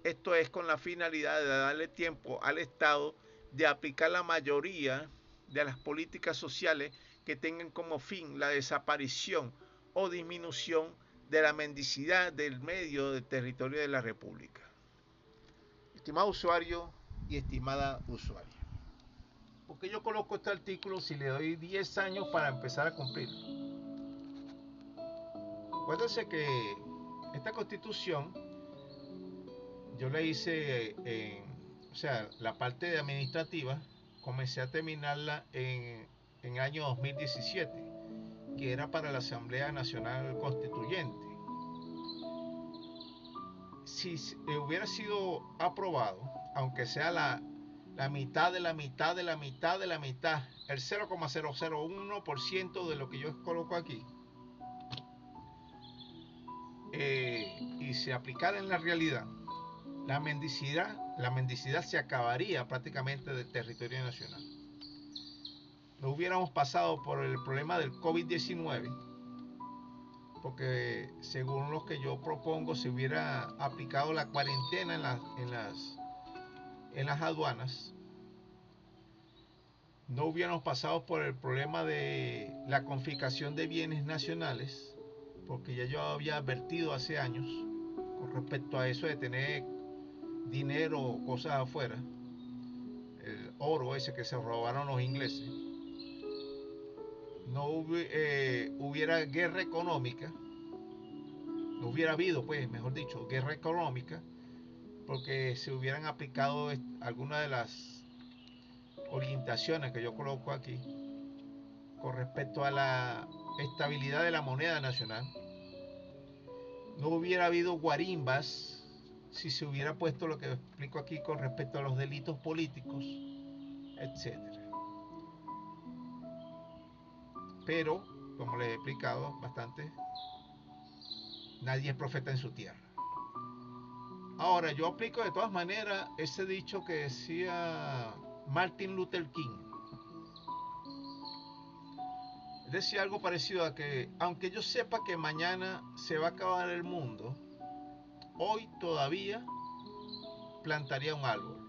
Speaker 1: Esto es con la finalidad de darle tiempo al Estado de aplicar la mayoría de las políticas sociales que tengan como fin la desaparición o disminución de la mendicidad del medio del territorio de la República. Estimado usuario y estimada usuaria, ¿por qué yo coloco este artículo si le doy 10 años para empezar a cumplir? Acuérdense que esta Constitución yo la hice la parte administrativa, comencé a terminarla en el año 2017, que era para la Asamblea Nacional Constituyente. Si hubiera sido aprobado, aunque sea la mitad de la mitad de la mitad de la mitad, el 0,001% de lo que yo coloco aquí, y se aplicara en la realidad, la mendicidad se acabaría prácticamente del territorio nacional. No hubiéramos pasado por el problema del COVID-19, porque según lo que yo propongo, se hubiera aplicado la cuarentena en las aduanas. No hubiéramos pasado por el problema de la confiscación de bienes nacionales, porque ya yo había advertido hace años con respecto a eso de tener dinero o cosas afuera, el oro ese que se robaron los ingleses. No hubiera guerra económica, no hubiera habido, pues, mejor dicho, guerra económica, porque se hubieran aplicado algunas de las orientaciones que yo coloco aquí con respecto a la estabilidad de la moneda nacional. No hubiera habido guarimbas si se hubiera puesto lo que explico aquí con respecto a los delitos políticos, etcétera. Pero, como les he explicado bastante, nadie es profeta en su tierra. Ahora, yo aplico de todas maneras ese dicho que decía Martin Luther King. Decía algo parecido a que, aunque yo sepa que mañana se va a acabar el mundo, hoy todavía plantaría un árbol.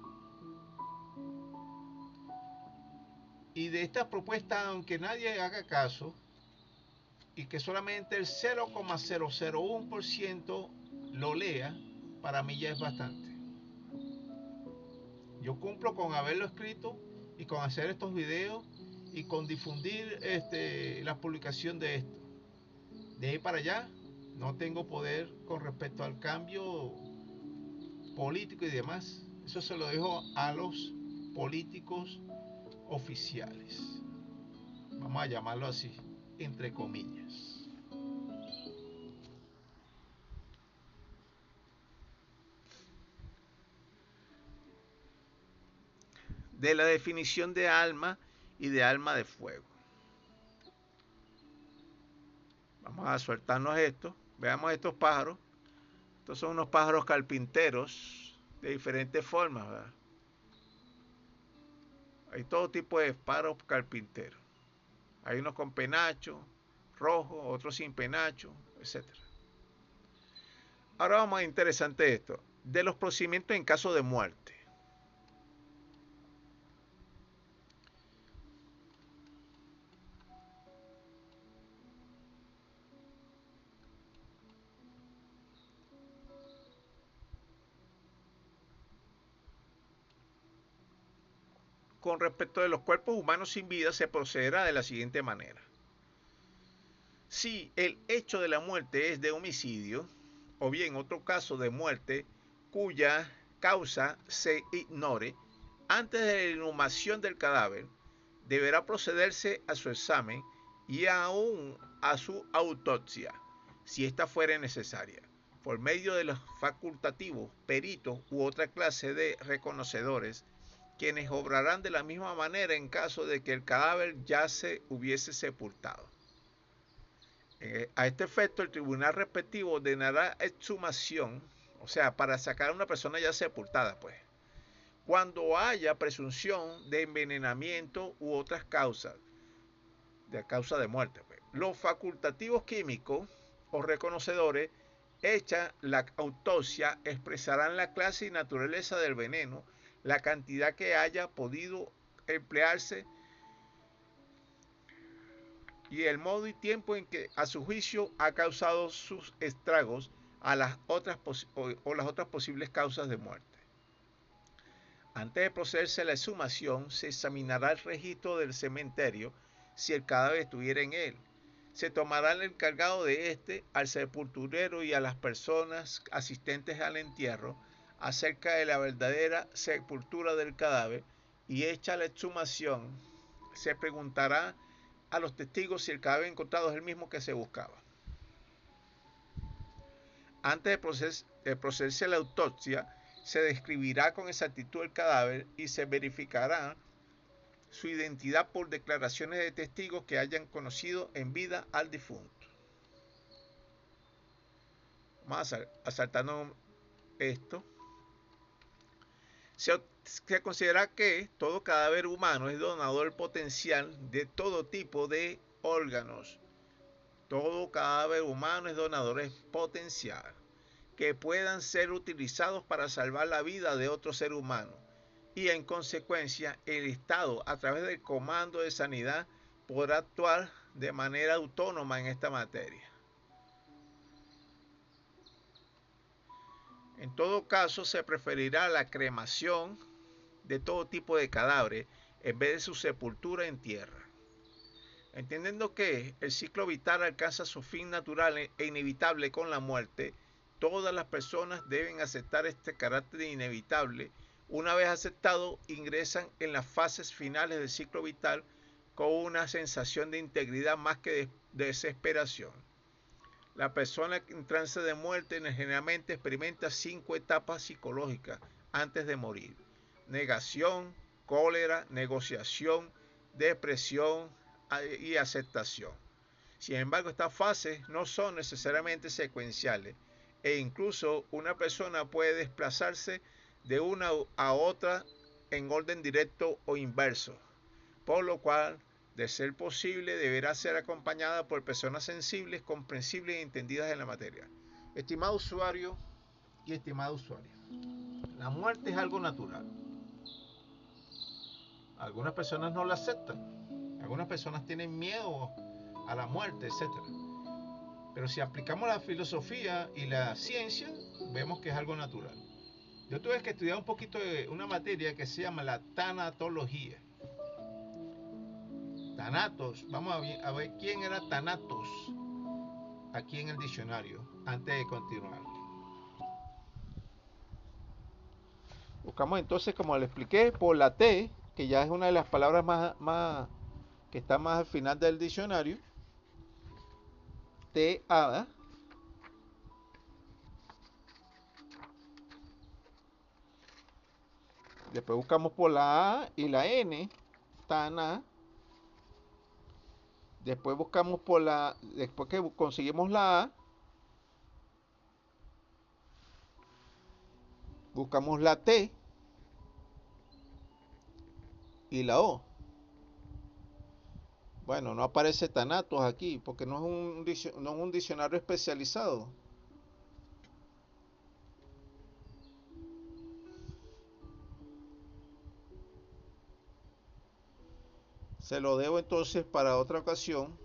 Speaker 1: Y de estas propuestas, aunque nadie haga caso, y que solamente el 0,001% lo lea, para mí ya es bastante. Yo cumplo con haberlo escrito y con hacer estos videos y con difundir la publicación de esto. De ahí para allá no tengo poder con respecto al cambio político y demás. Eso se lo dejo a los políticos oficiales. Vamos a llamarlo así, entre comillas. De la definición de alma y de alma de fuego. Vamos a soltarnos esto. Veamos estos pájaros. Estos son unos pájaros carpinteros de diferentes formas, ¿verdad? Hay todo tipo de pájaros carpinteros. Hay unos con penacho rojo, otros sin penacho, etc. Ahora vamos a interesante esto. De los procedimientos en caso de muerte. Con respecto de los cuerpos humanos sin vida se procederá de la siguiente manera. Si el hecho de la muerte es de homicidio, o bien otro caso de muerte cuya causa se ignore, antes de la inhumación del cadáver, deberá procederse a su examen y aún a su autopsia, si ésta fuere necesaria, por medio de los facultativos, peritos u otra clase de reconocedores, quienes obrarán de la misma manera en caso de que el cadáver ya se hubiese sepultado. A este efecto, el tribunal respectivo ordenará exhumación, o sea, para sacar a una persona ya sepultada, pues, cuando haya presunción de envenenamiento u otras causas, de causa de muerte, pues. Los facultativos químicos o reconocedores, hecha la autopsia, expresarán la clase y naturaleza del veneno, la cantidad que haya podido emplearse y el modo y tiempo en que a su juicio ha causado sus estragos a las otras o las otras posibles causas de muerte. Antes de procederse a la exhumación, se examinará el registro del cementerio si el cadáver estuviera en él. Se tomará el encargado de este al sepulturero y a las personas asistentes al entierro acerca de la verdadera sepultura del cadáver, y hecha la exhumación, se preguntará a los testigos si el cadáver encontrado es el mismo que se buscaba. Antes de procederse a la autopsia, se describirá con exactitud el cadáver y se verificará su identidad por declaraciones de testigos que hayan conocido en vida al difunto. Vamos a saltarnos esto. Se considera que todo cadáver humano es donador potencial de todo tipo de órganos. Todo cadáver humano es donador potencial que puedan ser utilizados para salvar la vida de otro ser humano, y en consecuencia el Estado, a través del Comando de Sanidad, podrá actuar de manera autónoma en esta materia. En todo caso, se preferirá la cremación de todo tipo de cadáveres en vez de su sepultura en tierra. Entendiendo que el ciclo vital alcanza su fin natural e inevitable con la muerte, todas las personas deben aceptar este carácter inevitable. Una vez aceptado, ingresan en las fases finales del ciclo vital con una sensación de integridad más que de desesperación. La persona en trance de muerte generalmente experimenta 5 etapas psicológicas antes de morir: negación, cólera, negociación, depresión y aceptación. Sin embargo, estas fases no son necesariamente secuenciales, e incluso una persona puede desplazarse de una a otra en orden directo o inverso, por lo cual, de ser posible, deberá ser acompañada por personas sensibles, comprensibles y entendidas en la materia. Estimado usuario y estimada usuaria, la muerte es algo natural. Algunas personas no la aceptan, algunas personas tienen miedo a la muerte, etc. Pero si aplicamos la filosofía y la ciencia, vemos que es algo natural. Yo tuve que estudiar un poquito de una materia que se llama la tanatología. Thanatos, vamos a ver quién era Thanatos aquí en el diccionario antes de continuar. Buscamos entonces, como le expliqué, por la T, que ya es una de las palabras que está más al final del diccionario. T-A. Después buscamos por la A y la N, Tana. Después buscamos por después que conseguimos la A, buscamos la T y la O. Bueno, no aparece Thanatos aquí porque no es un diccionario especializado. Se lo debo entonces para otra ocasión,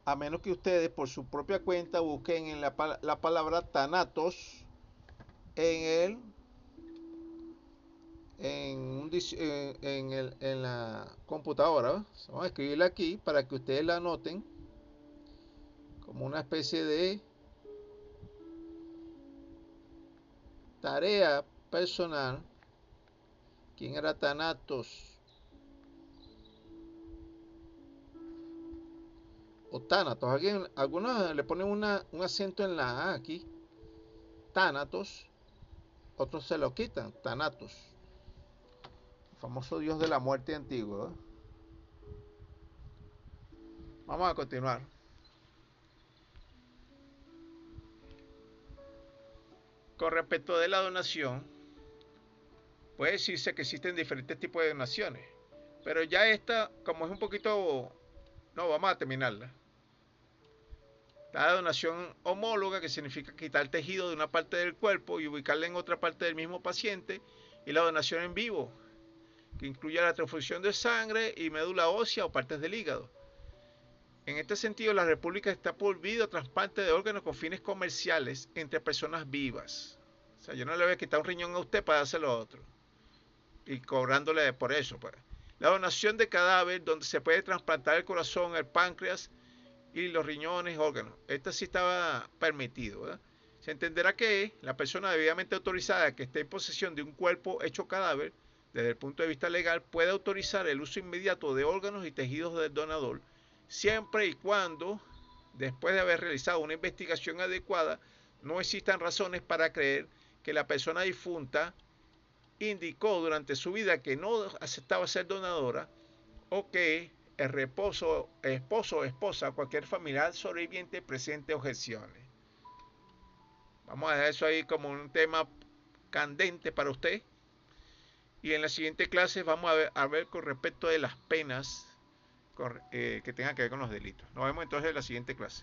Speaker 1: a menos que ustedes por su propia cuenta busquen en la palabra Thanatos en en la computadora. Vamos a escribirla aquí para que ustedes la anoten como una especie de tarea personal. ¿Quién era Thanatos? O Thanatos. Algunos le ponen un acento en la A aquí. Thanatos. Otros se lo quitan. Thanatos. El famoso dios de la muerte antiguo. Vamos a continuar. Con respecto de la donación, puede decirse que existen diferentes tipos de donaciones. Pero ya esta, como es un poquito... No, vamos a terminarla. La donación homóloga, que significa quitar tejido de una parte del cuerpo y ubicarla en otra parte del mismo paciente. Y la donación en vivo, que incluye la transfusión de sangre y médula ósea o partes del hígado. En este sentido, la República está prohibido trasplante de órganos con fines comerciales entre personas vivas. O sea, yo no le voy a quitar un riñón a usted para dárselo a otro. Y cobrándole por eso. Pues. La donación de cadáver, donde se puede trasplantar el corazón, el páncreas y los riñones, órganos. Esta sí estaba permitido. ¿Verdad? Se entenderá que la persona debidamente autorizada que esté en posesión de un cuerpo hecho cadáver, desde el punto de vista legal, puede autorizar el uso inmediato de órganos y tejidos del donador, siempre y cuando, después de haber realizado una investigación adecuada, no existan razones para creer que la persona difunta indicó durante su vida que no aceptaba ser donadora o que el esposo o esposa, cualquier familiar sobreviviente presente objeciones. Vamos a dejar eso ahí como un tema candente para usted. Y en la siguiente clase vamos a ver con respecto de las penas que tengan que ver con los delitos. Nos vemos entonces en la siguiente clase.